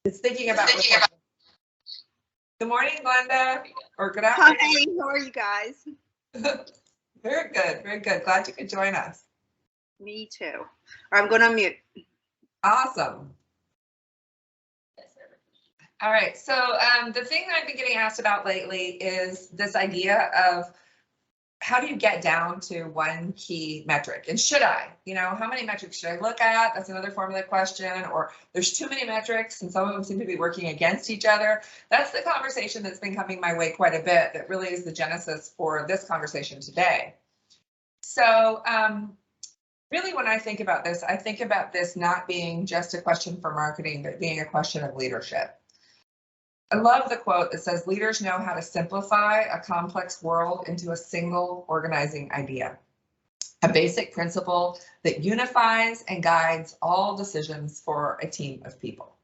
It's thinking about. Good morning, Glenda, or good afternoon. Hi, how are you guys? Very good, very good. Glad you could join us. Me too. I'm going to mute. Awesome. All right, so the thing that I've been getting asked about lately is this idea of how do you get down to one key metric? And should I? You know, how many metrics should I look at? That's another formula question. Or there's too many metrics and some of them seem to be working against each other. That's the conversation that's been coming my way quite a bit. That really is the genesis for this conversation today. So really, when I think about this, I think about this not being just a question for marketing, but being a question of leadership. I love the quote that says, leaders know how to simplify a complex world into a single organizing idea, a basic principle that unifies and guides all decisions for a team of people.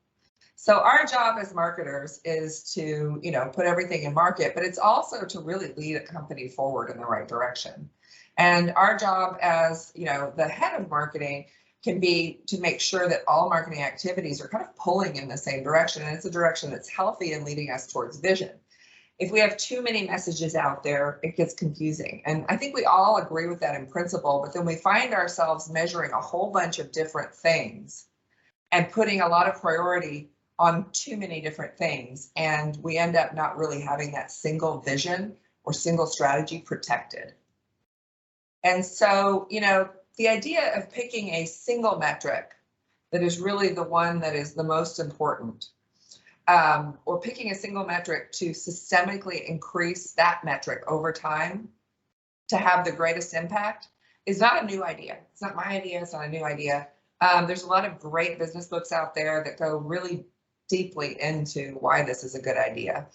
So our job as marketers is to, put everything in market, but it's also to really lead a company forward in the right direction. And our job as, the head of marketing can be to make sure that all marketing activities are kind of pulling in the same direction, and it's a direction that's healthy and leading us towards vision. If we have too many messages out there, it gets confusing. And I think we all agree with that in principle, but then we find ourselves measuring a whole bunch of different things and putting a lot of priority on too many different things. And we end up not really having that single vision or single strategy protected. And so, the idea of picking a single metric that is really the one that is the most important, or picking a single metric to systemically increase that metric over time to have the greatest impact is not a new idea. It's not my idea, it's not a new idea. There's a lot of great business books out there that go really deeply into why this is a good idea.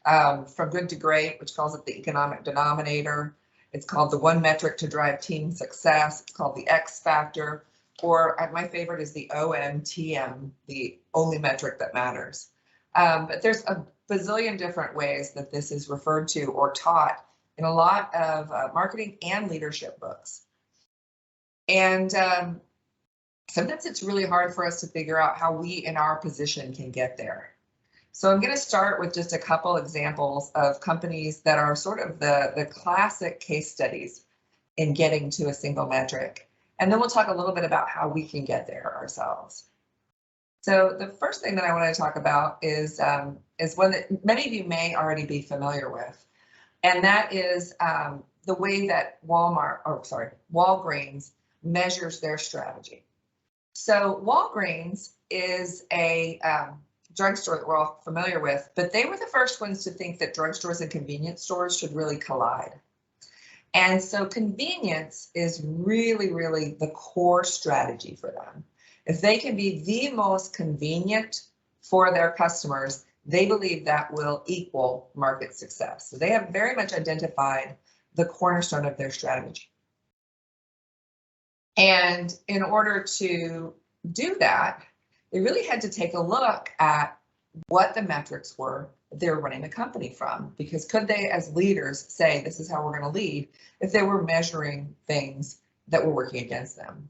From Good to Great, which calls it the economic denominator. It's called the one metric to drive team success. It's called the X factor, or my favorite is the OMTM, the only metric that matters. But there's a bazillion different ways that this is referred to or taught in a lot of marketing and leadership books. And sometimes it's really hard for us to figure out how we in our position can get there. So I'm going to start with just a couple examples of companies that are sort of the classic case studies in getting to a single metric. And then we'll talk a little bit about how we can get there ourselves. So the first thing that I want to talk about is one that many of you may already be familiar with. And that is the way that Walgreens measures their strategy. So Walgreens is a drugstore that we're all familiar with, but they were the first ones to think that drugstores and convenience stores should really collide. And so convenience is really, really the core strategy for them. If they can be the most convenient for their customers, they believe that will equal market success. So they have very much identified the cornerstone of their strategy. And in order to do that, they really had to take a look at what the metrics were that they were running the company from, because could they as leaders say this is how we're going to lead if they were measuring things that were working against them?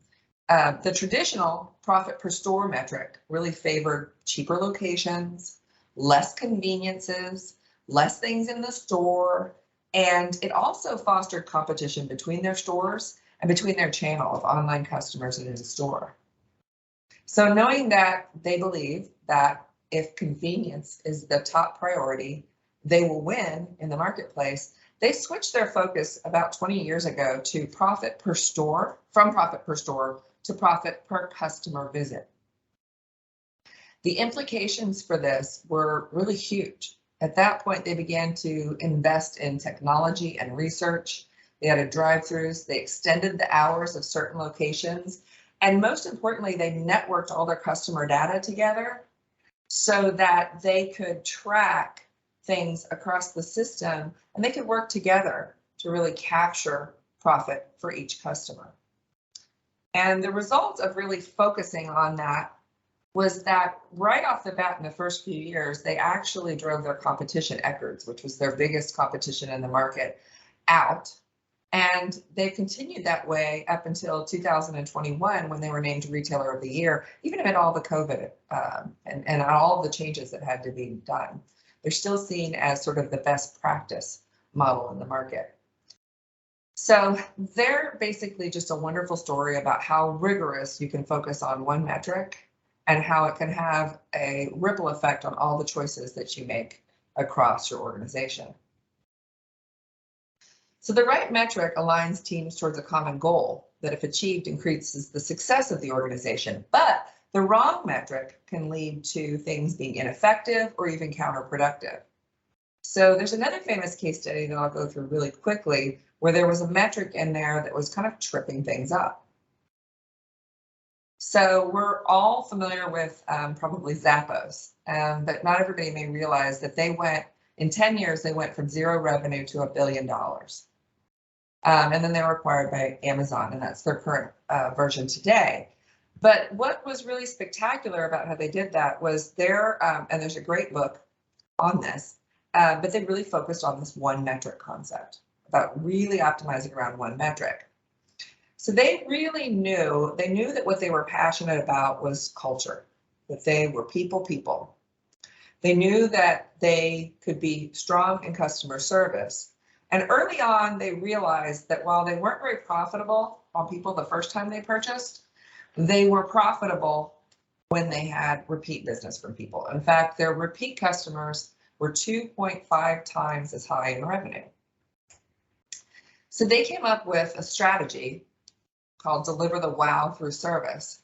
The traditional profit per store metric really favored cheaper locations, less conveniences, less things in the store, and it also fostered competition between their stores and between their channel of online customers and in the store. So knowing that they believe that if convenience is the top priority, they will win in the marketplace, they switched their focus about 20 years ago to profit per store, from profit per store to profit per customer visit. The implications for this were really huge. At that point, they began to invest in technology and research. They added drive-throughs, they extended the hours of certain locations, and most importantly, they networked all their customer data together so that they could track things across the system and they could work together to really capture profit for each customer. And the result of really focusing on that was that right off the bat in the first few years, they actually drove their competition, Eckerd's, which was their biggest competition in the market, out. And they continued that way up until 2021 when they were named Retailer of the Year, even amid all the COVID and all the changes that had to be done. They're still seen as sort of the best practice model in the market. So they're basically just a wonderful story about how rigorous you can focus on one metric and how it can have a ripple effect on all the choices that you make across your organization. So the right metric aligns teams towards a common goal that, if achieved, increases the success of the organization. But the wrong metric can lead to things being ineffective or even counterproductive. So there's another famous case study that I'll go through really quickly where there was a metric in there that was kind of tripping things up. So we're all familiar with probably Zappos, but not everybody may realize that they went, in 10 years, they went from zero revenue to $1 billion. And then they were acquired by Amazon, and that's their current version today. But what was really spectacular about how they did that was their, and there's a great book on this, but they really focused on this one metric concept, about really optimizing around one metric. So they really knew, that what they were passionate about was culture, that they were people. They knew that they could be strong in customer service. And early on, they realized that while they weren't very profitable on people the first time they purchased, they were profitable when they had repeat business from people. In fact, their repeat customers were 2.5 times as high in revenue. So they came up with a strategy called Deliver the Wow Through Service.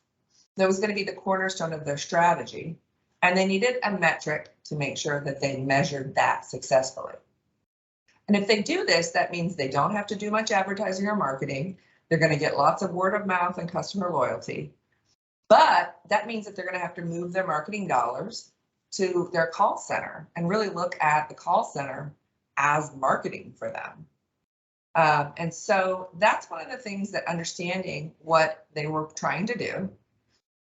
That was going to be the cornerstone of their strategy. And they needed a metric to make sure that they measured that successfully. And if they do this, that means they don't have to do much advertising or marketing. They're going to get lots of word of mouth and customer loyalty. But that means that they're going to have to move their marketing dollars to their call center and really look at the call center as marketing for them. And so that's one of the things that understanding what they were trying to do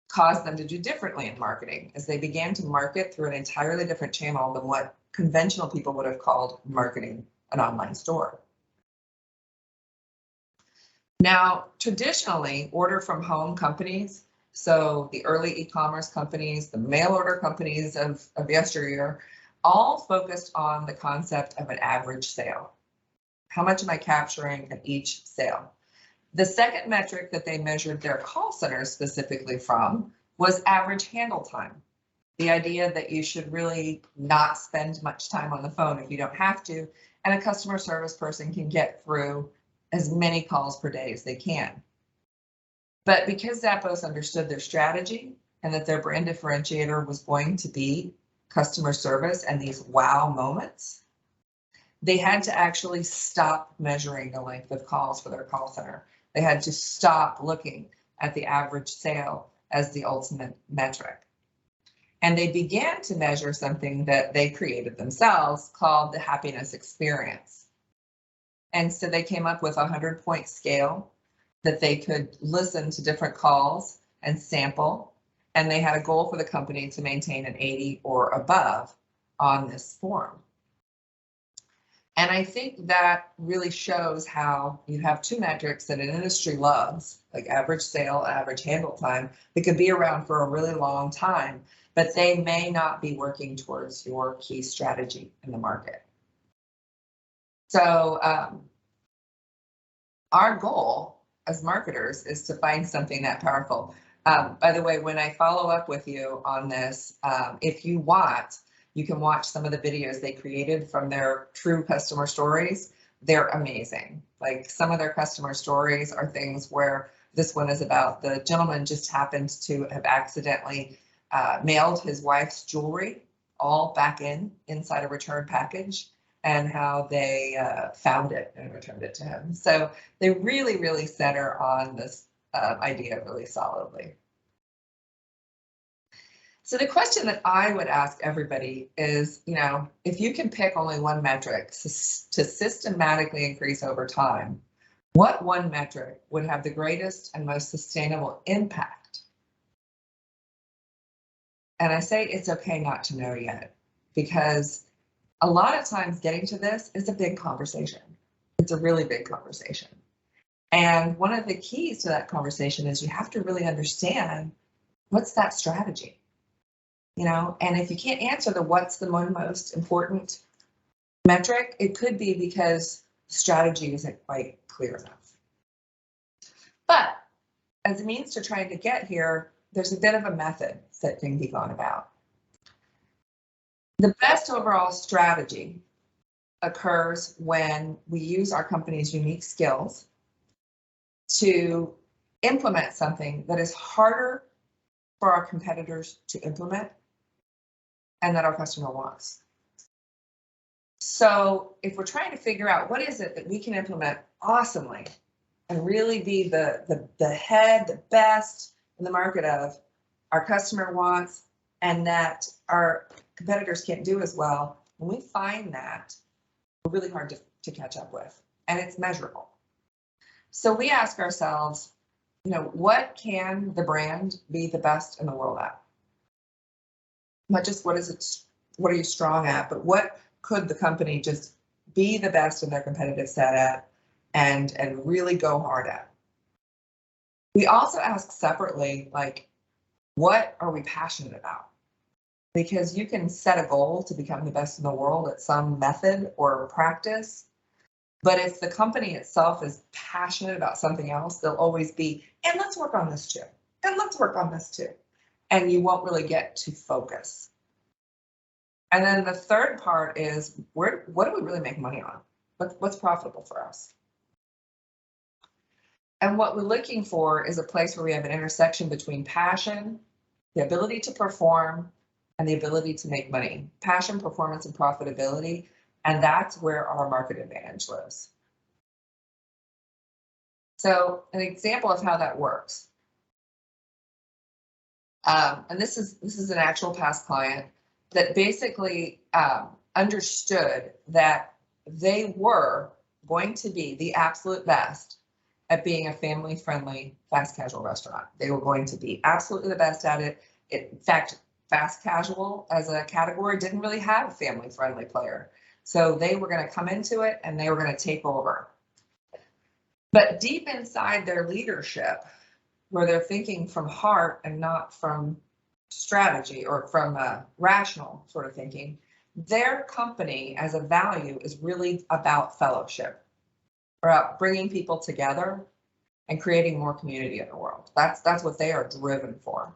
caused them to do differently in marketing, as they began to market through an entirely different channel than what conventional people would have called marketing an online store. Now, traditionally, order from home companies, so the early e-commerce companies, the mail order companies of yesteryear, all focused on the concept of an average sale. How much am I capturing at each sale? The second metric that they measured their call centers specifically from was average handle time. The idea that you should really not spend much time on the phone if you don't have to, and a customer service person can get through as many calls per day as they can. But because Zappos understood their strategy and that their brand differentiator was going to be customer service and these wow moments, they had to actually stop measuring the length of calls for their call center. They had to stop looking at the average sale as the ultimate metric. And they began to measure something that they created themselves called the happiness experience. And so they came up with a 100-point scale that they could listen to different calls and sample. And they had a goal for the company to maintain an 80 or above on this form. And I think that really shows how you have two metrics that an industry loves, like average sale, average handle time, that could be around for a really long time, but they may not be working towards your key strategy in the market. So our goal as marketers is to find something that powerful. By the way, when I follow up with you on this, if you want, you can watch some of the videos they created from their true customer stories. They're amazing. Like, some of their customer stories are things where this one is about the gentleman just happened to have accidentally mailed his wife's jewelry all back inside a return package, and how they found it and returned it to him. So they really, really center on this idea really solidly. So the question that I would ask everybody is, if you can pick only one metric to systematically increase over time, what one metric would have the greatest and most sustainable impact? And I say it's okay not to know yet, because a lot of times getting to this is a big conversation. It's a really big conversation. And one of the keys to that conversation is you have to really understand what's that strategy, and if you can't answer the what's the most important metric, it could be because strategy isn't quite clear enough. But as a means to trying to get here, there's a bit of a method that can be gone about. The best overall strategy occurs when we use our company's unique skills to implement something that is harder for our competitors to implement and that our customer wants. So if we're trying to figure out what is it that we can implement awesomely and really be the head, the best in the market of our customer wants and that our competitors can't do as well, when we find that, we're really hard to catch up with, and it's measurable. So we ask ourselves, what can the brand be the best in the world at? Not just what are you strong at, but what could the company just be the best in their competitive set at and really go hard at? We also ask separately, what are we passionate about? Because you can set a goal to become the best in the world at some method or practice, but if the company itself is passionate about something else, they'll always be, and let's work on this too, and let's work on this too. And you won't really get to focus. And then the third part is, what do we really make money on? What's profitable for us? And what we're looking for is a place where we have an intersection between passion, the ability to perform, and the ability to make money. Passion, performance, and profitability. And that's where our market advantage lives. So an example of how that works. And this is an actual past client that basically understood that they were going to be the absolute best at being a family-friendly fast casual restaurant. They were going to be absolutely the best at it. In fact, fast casual as a category didn't really have a family-friendly player. So they were going to come into it and they were going to take over. But deep inside their leadership, where they're thinking from heart and not from strategy or from rational sort of thinking, their company as a value is really about fellowship, about bringing people together and creating more community in the world. That's what they are driven for.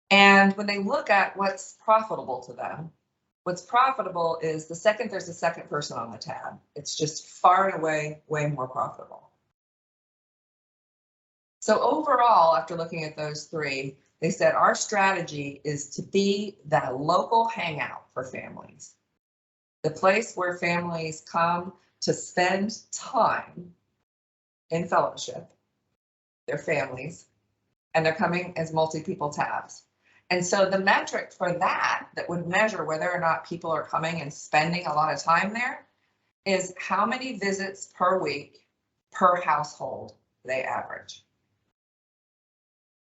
And when they look at what's profitable to them, what's profitable is the second there's a second person on the tab. It's just far and away way more profitable. So overall, after looking at those three, they said our strategy is to be that local hangout for families, the place where families come to spend time in fellowship, their families, and they're coming as multi-people tabs. And so the metric for that would measure whether or not people are coming and spending a lot of time there is how many visits per week per household they average.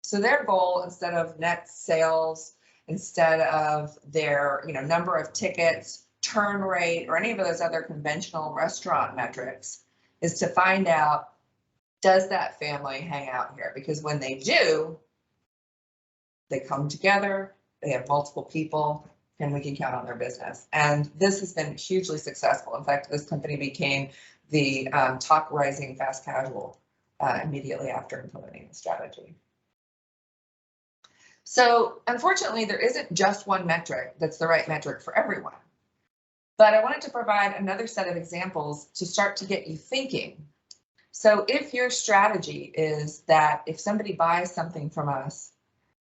So their goal, instead of net sales, instead of their number of tickets, turn rate, or any of those other conventional restaurant metrics, is to find out, does that family hang out here? Because when they do, they come together, they have multiple people, and we can count on their business. And this has been hugely successful. In fact, this company became the top rising fast casual immediately after implementing the strategy. So unfortunately, there isn't just one metric that's the right metric for everyone. But I wanted to provide another set of examples to start to get you thinking. So if your strategy is that if somebody buys something from us,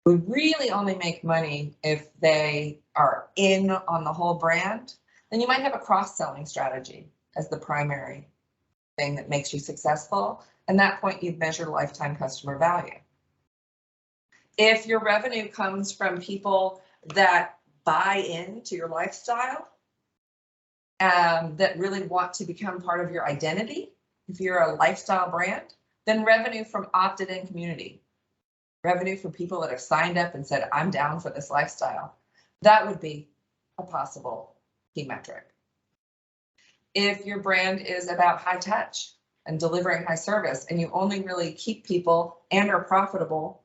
we really only make money if they are in on the whole brand, then you might have a cross-selling strategy as the primary thing that makes you successful. And at that point, you'd measure lifetime customer value. If your revenue comes from people that buy into your lifestyle, that really want to become part of your identity, if you're a lifestyle brand, then revenue from opted-in community, revenue from people that have signed up and said, I'm down for this lifestyle, that would be a possible key metric. If your brand is about high touch and delivering high service, and you only really keep people and are profitable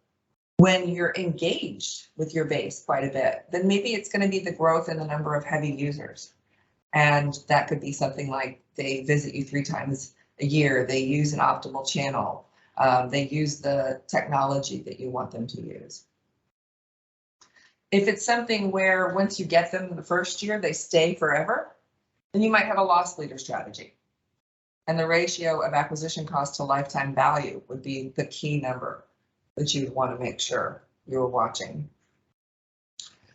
when you're engaged with your base quite a bit, then maybe it's going to be the growth in the number of heavy users. And that could be something like they visit you 3 times a year, they use an optimal channel, they use the technology that you want them to use. If it's something where once you get them the first year, they stay forever, then you might have a loss leader strategy. And the ratio of acquisition cost to lifetime value would be the key number that you would want to make sure you're watching.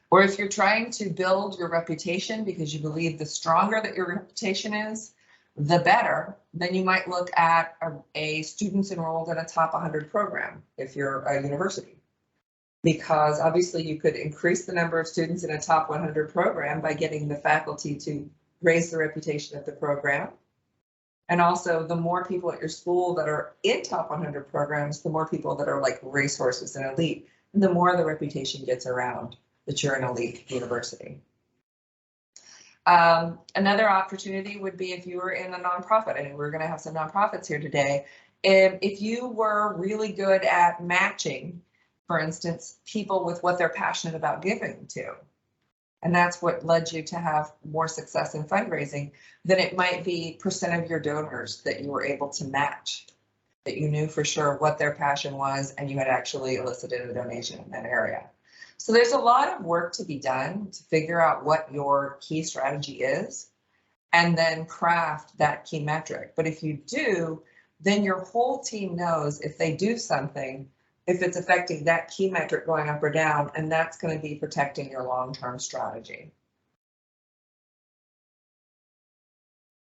Or if you're trying to build your reputation because you believe the stronger that your reputation is, the better, then you might look at a students enrolled in a top 100 program if you're a university. Because obviously you could increase the number of students in a top 100 program by getting the faculty to raise the reputation of the program. And also the more people at your school that are in top 100 programs, the more people that are like racehorses and elite, and the more the reputation gets around that you're an elite university. Another opportunity would be if you were in a nonprofit, and we're going to have some nonprofits here today. If you were really good at matching, for instance, people with what they're passionate about giving to, and that's what led you to have more success in fundraising, then it might be percent of your donors that you were able to match, that you knew for sure what their passion was and you had actually elicited a donation in that area. So there's a lot of work to be done to figure out what your key strategy is and then craft that key metric. But if you do, then your whole team knows if they do something, if it's affecting that key metric going up or down, and that's going to be protecting your long-term strategy.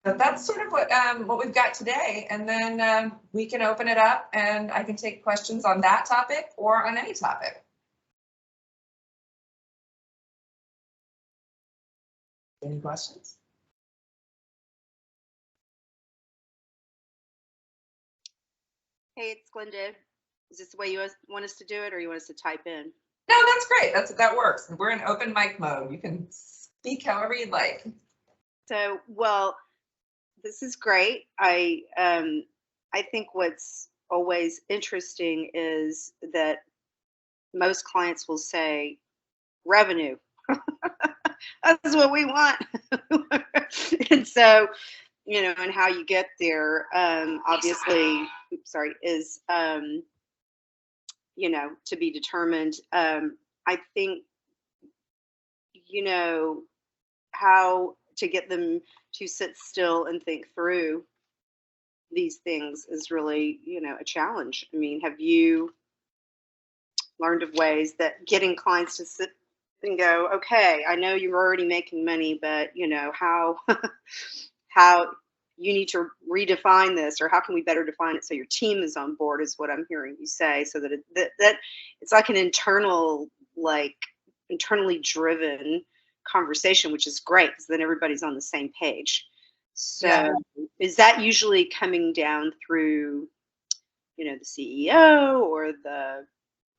But that's sort of what we've got today, and then we can open it up and I can take questions on that topic or on any topic. Any questions? Hey, it's Glenda. Is this the way you want us to do it, or you want us to type in? No, that's great. That works. We're in open mic mode. You can speak however you'd like. So, well, this is great. I think what's always interesting is that most clients will say revenue. That's what we want. And so, you know, and how you get there, obviously, is, you know, to be determined. I think, you know, how to get them to sit still and think through these things is really, you know, a challenge. I mean, have you learned of ways that getting clients to sit and go, okay, I know you're already making money, but you know, how you need to redefine this, or how can we better define it so your team is on board, is what I'm hearing you say, so that that it's like an internally driven conversation, which is great because then everybody's on the same page. So yeah. Is that usually coming down through, you know, the CEO or the?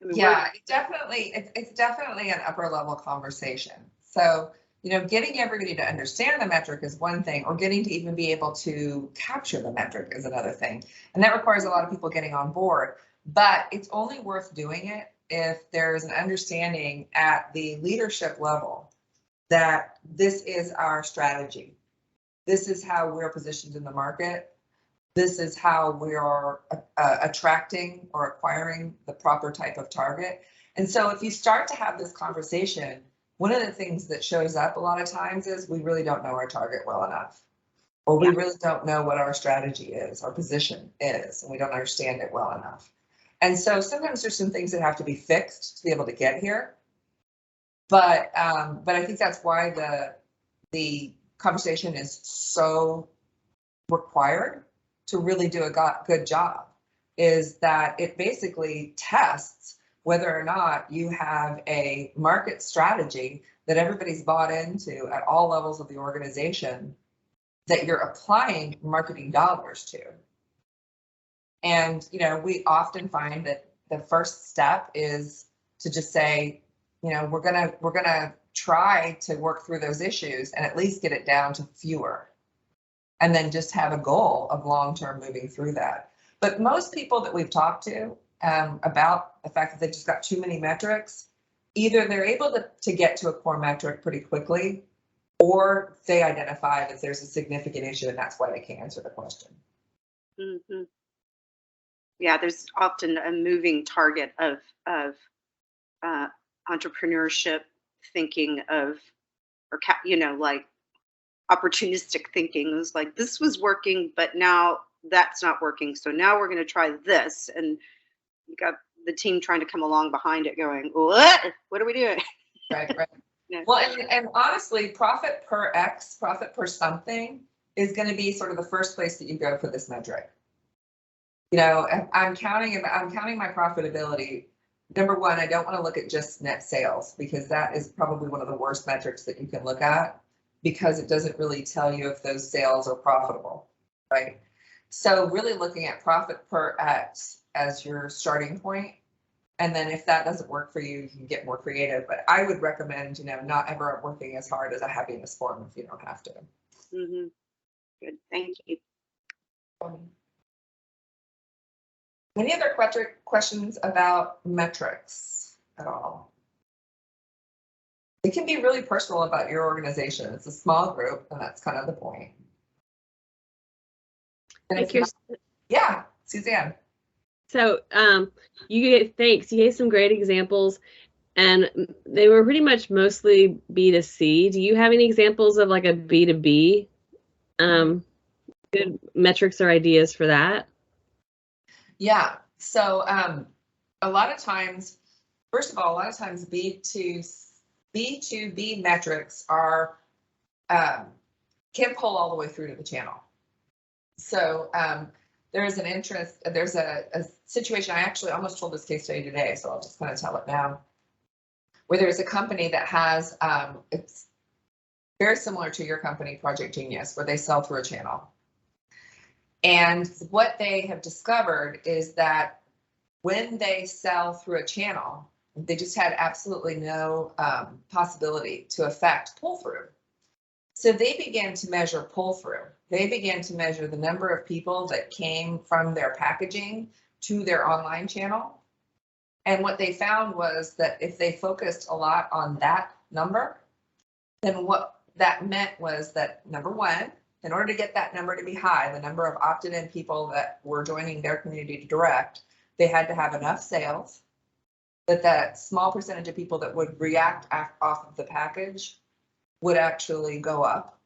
I mean, yeah, it's definitely an upper level conversation. So, you know, getting everybody to understand the metric is one thing, or getting to even be able to capture the metric is another thing. And that requires a lot of people getting on board, but it's only worth doing it if there's an understanding at the leadership level that this is our strategy. This is how we're positioned in the market. This is how we are attracting or acquiring the proper type of target. And so if you start to have this conversation, one of the things that shows up a lot of times is we really don't know our target well enough, or we really don't know what our strategy is, our position is, and we don't understand it well enough. And so sometimes there's some things that have to be fixed to be able to get here. But I think that's why the conversation is so required to really do a good job, is that it basically tests whether or not you have a market strategy that everybody's bought into at all levels of the organization, that you're applying marketing dollars to. And, you know, we often find that the first step is to just say, you know, we're gonna try to work through those issues and at least get it down to fewer. and then just have a goal of long-term moving through that. But most people that we've talked to about the fact that they just got too many metrics, either they're able to get to a core metric pretty quickly, or they identify that there's a significant issue and that's why they can't answer the question. Mm-hmm. Yeah, there's often a moving target of entrepreneurship thinking of, or like opportunistic thinking. It was like, this was working, but now that's not working. So now we're going to try this, and you got the team trying to come along behind it, going, what are we doing? Right, right. Yeah. Well, and honestly, profit per X, profit per something is going to be sort of the first place that you go for this metric. You know, I'm counting my profitability. Number one, I don't want to look at just net sales, because that is probably one of the worst metrics that you can look at, because it doesn't really tell you if those sales are profitable, right? So really looking at profit per X as your starting point. And then if that doesn't work for you, you can get more creative. But I would recommend, not ever working as hard as a happiness form if you don't have to. Mm-hmm. Good, thank you. Any other questions about metrics at all? It can be really personal about your organization. It's a small group, and that's kind of the point. Yeah, Suzanne. So you gave some great examples, and they were pretty much mostly B2C. Do you have any examples of like a B2B good metrics or ideas for that? Yeah, so a lot of times, first of all, a lot of times B2B metrics are can pull all the way through to the channel. So there's a situation, I actually almost told this case study today, so I'll just kind of tell it now, where there's a company that has, it's very similar to your company, Project Genius, where they sell through a channel. And what they have discovered is that when they sell through a channel, they just had absolutely no possibility to affect pull-through. So they began to measure pull-through. They began to measure the number of people that came from their packaging to their online channel. And what they found was that if they focused a lot on that number, then what that meant was that, number one, in order to get that number to be high, the number of opted-in people that were joining their community direct, they had to have enough sales, that small percentage of people that would react off of the package would actually go up.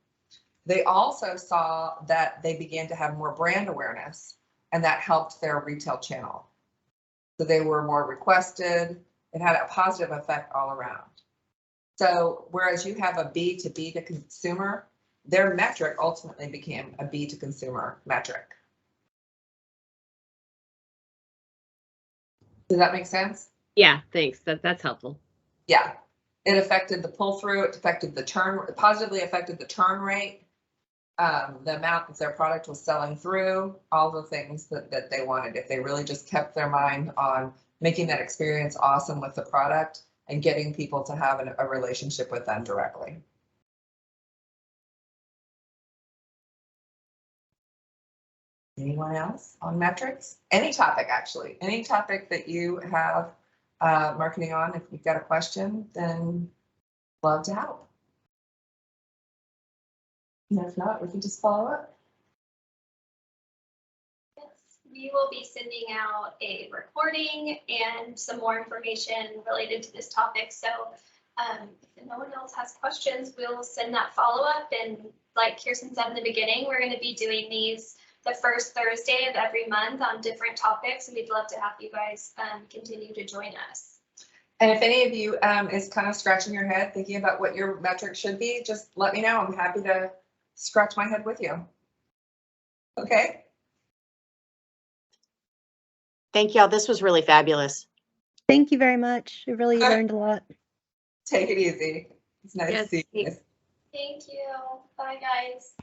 They also saw that they began to have more brand awareness, and that helped their retail channel. So they were more requested. It had a positive effect all around. So whereas you have a B to B to consumer, their metric ultimately became a B to consumer metric. Does that make sense? Yeah, thanks. That's helpful. Yeah, it affected the pull through. It affected the turn. It positively affected the turn rate, the amount that their product was selling through, all the things that they wanted. If they really just kept their mind on making that experience awesome with the product and getting people to have a relationship with them directly. Anyone else on metrics? Any topic, actually, any topic that you have marketing on. If you've got a question, then love to help. And if not, we can just follow up. Yes, we will be sending out a recording and some more information related to this topic. So if no one else has questions, we'll send that follow-up. And like Kirsten said in the beginning, we're going to be doing these the first Thursday of every month on different topics, and we'd love to have you guys continue to join us. And if any of you is kind of scratching your head thinking about what your metric should be, just let me know. I'm happy to scratch my head with you. Okay. Thank y'all. This was really fabulous. Thank you very much. I really learned a lot. Take it easy. It's nice to see you. Thank you. Bye, guys.